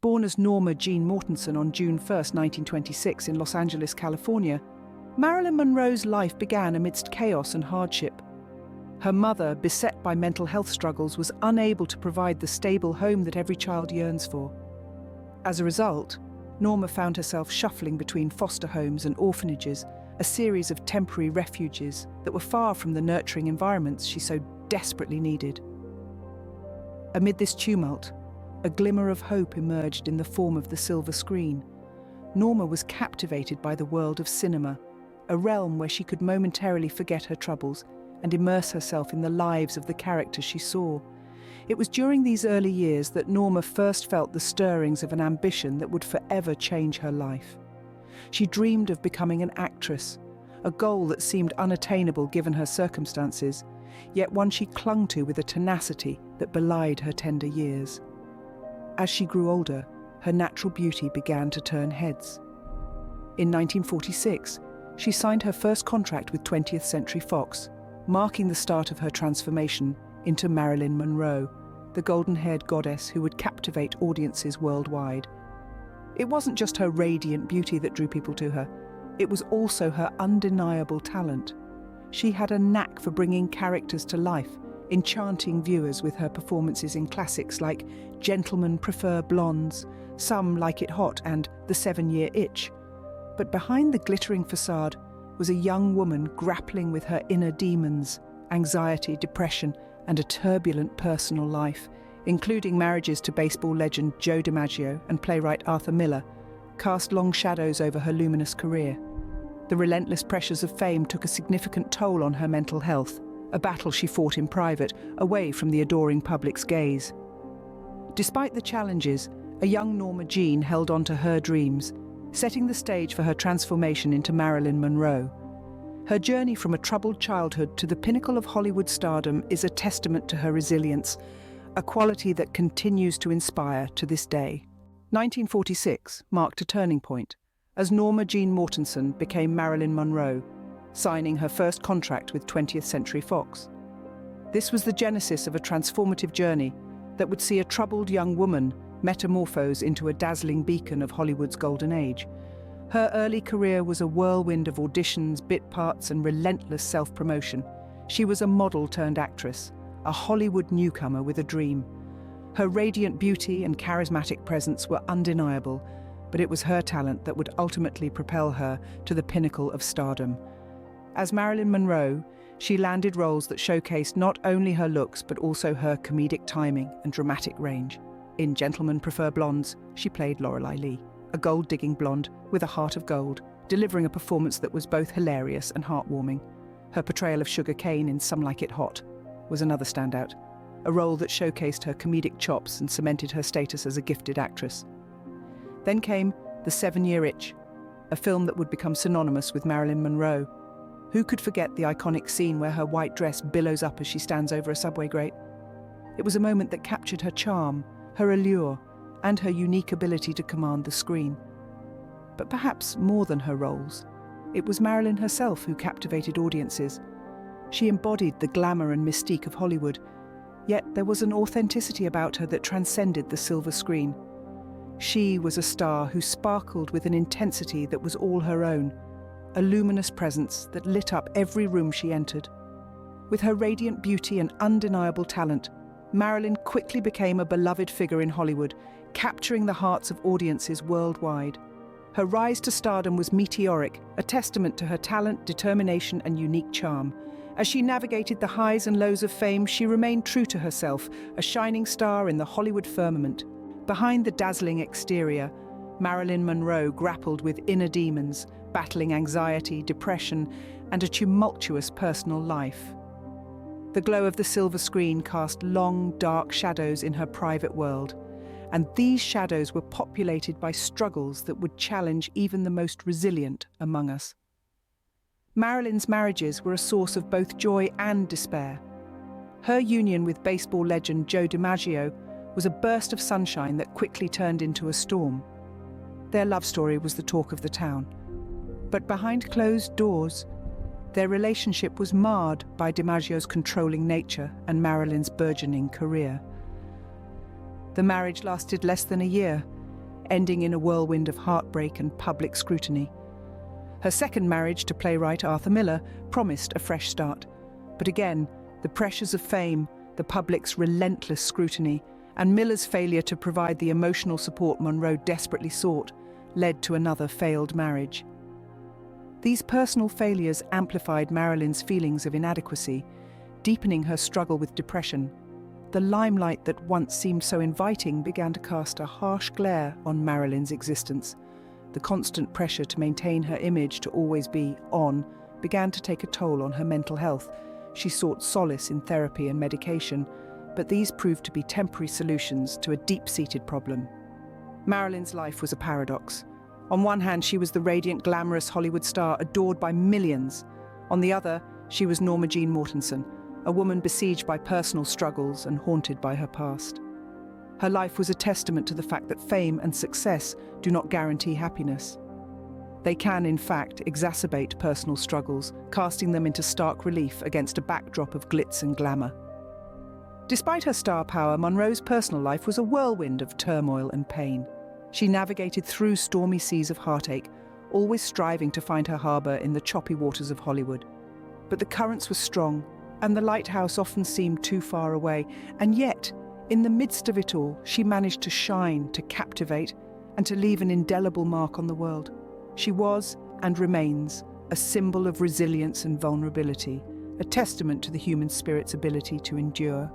Born as Norma Jean Mortenson on June 1, 1926 in Los Angeles, California, Marilyn Monroe's life began amidst chaos and hardship. Her mother, beset by mental health struggles, was unable to provide the stable home that every child yearns for. As a result, Norma found herself shuffling between foster homes and orphanages, a series of temporary refuges that were far from the nurturing environments she so desperately needed. Amid this tumult, a glimmer of hope emerged in the form of the silver screen. Norma was captivated by the world of cinema, a realm where she could momentarily forget her troubles and immerse herself in the lives of the characters she saw. It was during these early years that Norma first felt the stirrings of an ambition that would forever change her life. She dreamed of becoming an actress, a goal that seemed unattainable given her circumstances, yet one she clung to with a tenacity that belied her tender years. As she grew older, her natural beauty began to turn heads. In 1946, she signed her first contract with 20th Century-Fox, marking the start of her transformation into Marilyn Monroe, the golden-haired goddess who would captivate audiences worldwide. It wasn't just her radiant beauty that drew people to her, it was also her undeniable talent. She had a knack for bringing characters to life, enchanting viewers with her performances in classics like Gentlemen Prefer Blondes, Some Like It Hot, and The 7-Year Itch. But behind the glittering facade was a young woman grappling with her inner demons, anxiety, depression, and a turbulent personal life, including marriages to baseball legend Joe DiMaggio and playwright Arthur Miller, cast long shadows over her luminous career. The relentless pressures of fame took a significant toll on her mental health, a battle she fought in private, away from the adoring public's gaze. Despite the challenges, a young Norma Jean held on to her dreams, setting the stage for her transformation into Marilyn Monroe. Her journey from a troubled childhood to the pinnacle of Hollywood stardom is a testament to her resilience, a quality that continues to inspire to this day. 1946 marked a turning point, as Norma Jean Mortenson became Marilyn Monroe, signing her first contract with 20th Century-Fox. This was the genesis of a transformative journey that would see a troubled young woman metamorphose into a dazzling beacon of Hollywood's golden age. Her early career was a whirlwind of auditions, bit parts, and relentless self-promotion. She was a model-turned-actress, a Hollywood newcomer with a dream. Her radiant beauty and charismatic presence were undeniable, but it was her talent that would ultimately propel her to the pinnacle of stardom. As Marilyn Monroe, she landed roles that showcased not only her looks but also her comedic timing and dramatic range. In Gentlemen Prefer Blondes, she played Lorelei Lee, a gold-digging blonde with a heart of gold, delivering a performance that was both hilarious and heartwarming. Her portrayal of Sugar Cane in Some Like It Hot was another standout, a role that showcased her comedic chops and cemented her status as a gifted actress. Then came The 7-Year Itch, a film that would become synonymous with Marilyn Monroe. Who could forget the iconic scene where her white dress billows up as she stands over a subway grate? It was a moment that captured her charm, her allure, and her unique ability to command the screen. But perhaps more than her roles, it was Marilyn herself who captivated audiences. She embodied the glamour and mystique of Hollywood, yet there was an authenticity about her that transcended the silver screen. She was a star who sparkled with an intensity that was all her own, a luminous presence that lit up every room she entered. With her radiant beauty and undeniable talent, Marilyn quickly became a beloved figure in Hollywood, capturing the hearts of audiences worldwide. Her rise to stardom was meteoric, a testament to her talent, determination, and unique charm. As she navigated the highs and lows of fame, she remained true to herself, a shining star in the Hollywood firmament. Behind the dazzling exterior, Marilyn Monroe grappled with inner demons, battling anxiety, depression, and a tumultuous personal life. The glow of the silver screen cast long, dark shadows in her private world, and these shadows were populated by struggles that would challenge even the most resilient among us. Marilyn's marriages were a source of both joy and despair. Her union with baseball legend Joe DiMaggio was a burst of sunshine that quickly turned into a storm. Their love story was the talk of the town. But behind closed doors, their relationship was marred by DiMaggio's controlling nature and Marilyn's burgeoning career. The marriage lasted less than a year, ending in a whirlwind of heartbreak and public scrutiny. Her second marriage to playwright Arthur Miller promised a fresh start. But again, the pressures of fame, the public's relentless scrutiny, and Miller's failure to provide the emotional support Monroe desperately sought led to another failed marriage. These personal failures amplified Marilyn's feelings of inadequacy, deepening her struggle with depression. The limelight that once seemed so inviting began to cast a harsh glare on Marilyn's existence. The constant pressure to maintain her image to always be on began to take a toll on her mental health. She sought solace in therapy and medication, but these proved to be temporary solutions to a deep-seated problem. Marilyn's life was a paradox. On one hand, she was the radiant, glamorous Hollywood star adored by millions. On the other, she was Norma Jean Mortenson, a woman besieged by personal struggles and haunted by her past. Her life was a testament to the fact that fame and success do not guarantee happiness. They can, in fact, exacerbate personal struggles, casting them into stark relief against a backdrop of glitz and glamour. Despite her star power, Monroe's personal life was a whirlwind of turmoil and pain. She navigated through stormy seas of heartache, always striving to find her harbour in the choppy waters of Hollywood. But the currents were strong, and the lighthouse often seemed too far away. And yet, in the midst of it all, she managed to shine, to captivate, and to leave an indelible mark on the world. She was, and remains, a symbol of resilience and vulnerability, a testament to the human spirit's ability to endure.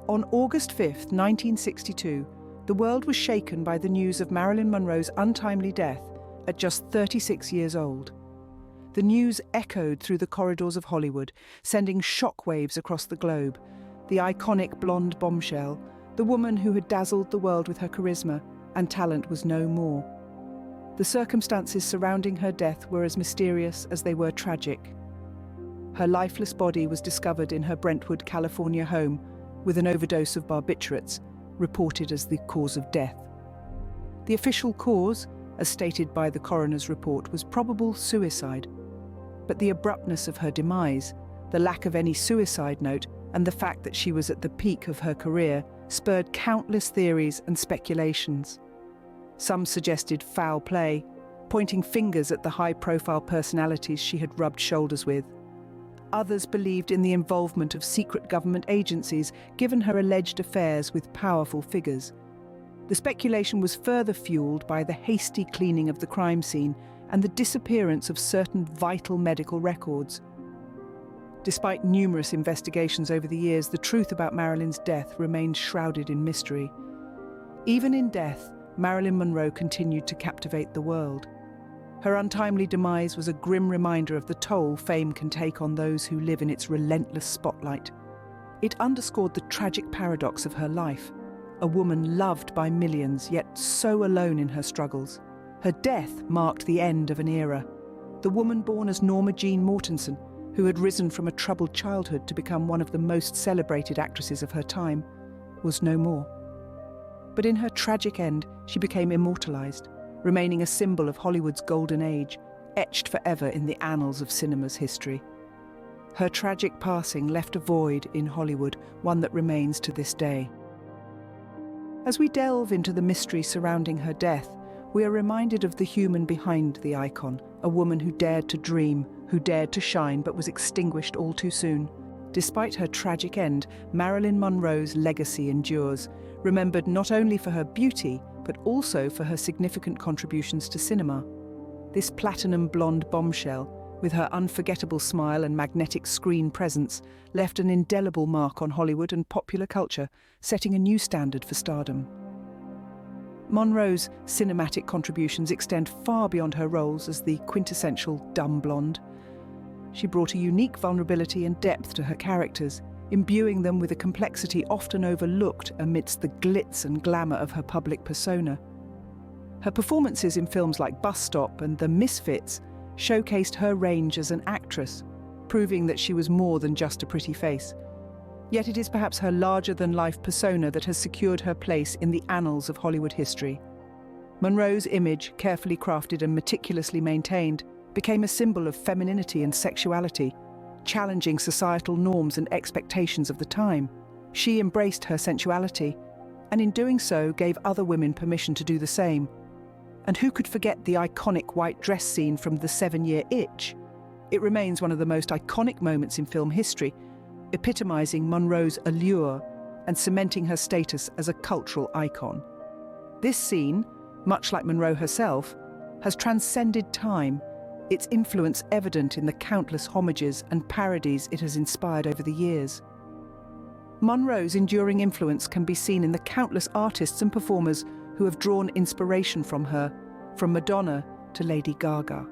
On August 5th, 1962, the world was shaken by the news of Marilyn Monroe's untimely death at just 36 years old. The news echoed through the corridors of Hollywood, sending shockwaves across the globe. The iconic blonde bombshell, the woman who had dazzled the world with her charisma and talent, was no more. The circumstances surrounding her death were as mysterious as they were tragic. Her lifeless body was discovered in her Brentwood, California home with an overdose of barbiturates, reported as the cause of death. The official cause, as stated by the coroner's report, was probable suicide. But the abruptness of her demise, the lack of any suicide note, and the fact that she was at the peak of her career spurred countless theories and speculations. Some suggested foul play, pointing fingers at the high-profile personalities she had rubbed shoulders with. Others believed in the involvement of secret government agencies, given her alleged affairs with powerful figures. The speculation was further fueled by the hasty cleaning of the crime scene and the disappearance of certain vital medical records. Despite numerous investigations over the years, the truth about Marilyn's death remained shrouded in mystery. Even in death, Marilyn Monroe continued to captivate the world. Her untimely demise was a grim reminder of the toll fame can take on those who live in its relentless spotlight. It underscored the tragic paradox of her life, a woman loved by millions, yet so alone in her struggles. Her death marked the end of an era. The woman born as Norma Jean Mortenson, who had risen from a troubled childhood to become one of the most celebrated actresses of her time, was no more. But in her tragic end, she became immortalized, remaining a symbol of Hollywood's golden age, etched forever in the annals of cinema's history. Her tragic passing left a void in Hollywood, one that remains to this day. As we delve into the mystery surrounding her death, we are reminded of the human behind the icon, a woman who dared to dream, who dared to shine, but was extinguished all too soon. Despite her tragic end, Marilyn Monroe's legacy endures, remembered not only for her beauty, but also for her significant contributions to cinema. This platinum blonde bombshell, with her unforgettable smile and magnetic screen presence, left an indelible mark on Hollywood and popular culture, setting a new standard for stardom. Monroe's cinematic contributions extend far beyond her roles as the quintessential dumb blonde. She brought a unique vulnerability and depth to her characters, imbuing them with a complexity often overlooked amidst the glitz and glamour of her public persona. Her performances in films like Bus Stop and The Misfits showcased her range as an actress, proving that she was more than just a pretty face. Yet it is perhaps her larger-than-life persona that has secured her place in the annals of Hollywood history. Monroe's image, carefully crafted and meticulously maintained, became a symbol of femininity and sexuality, challenging societal norms and expectations of the time. She embraced her sensuality, and in doing so gave other women permission to do the same. And who could forget the iconic white dress scene from The 7-Year Itch? It remains one of the most iconic moments in film history, epitomizing Monroe's allure and cementing her status as a cultural icon. This scene, much like Monroe herself, has transcended time, its influence evident in the countless homages and parodies it has inspired over the years. Monroe's enduring influence can be seen in the countless artists and performers who have drawn inspiration from her, from Madonna to Lady Gaga.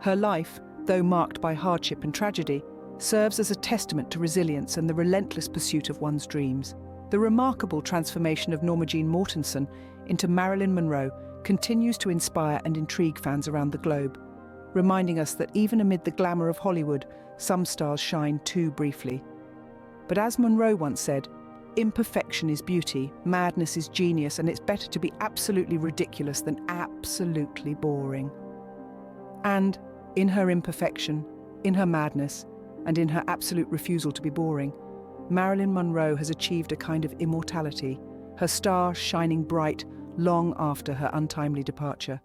Her life, though marked by hardship and tragedy, serves as a testament to resilience and the relentless pursuit of one's dreams. The remarkable transformation of Norma Jean Mortenson into Marilyn Monroe continues to inspire and intrigue fans around the globe, reminding us that even amid the glamour of Hollywood, some stars shine too briefly. But as Monroe once said, imperfection is beauty, madness is genius, and it's better to be absolutely ridiculous than absolutely boring. And in her imperfection, in her madness, and in her absolute refusal to be boring, Marilyn Monroe has achieved a kind of immortality, her star shining bright long after her untimely departure.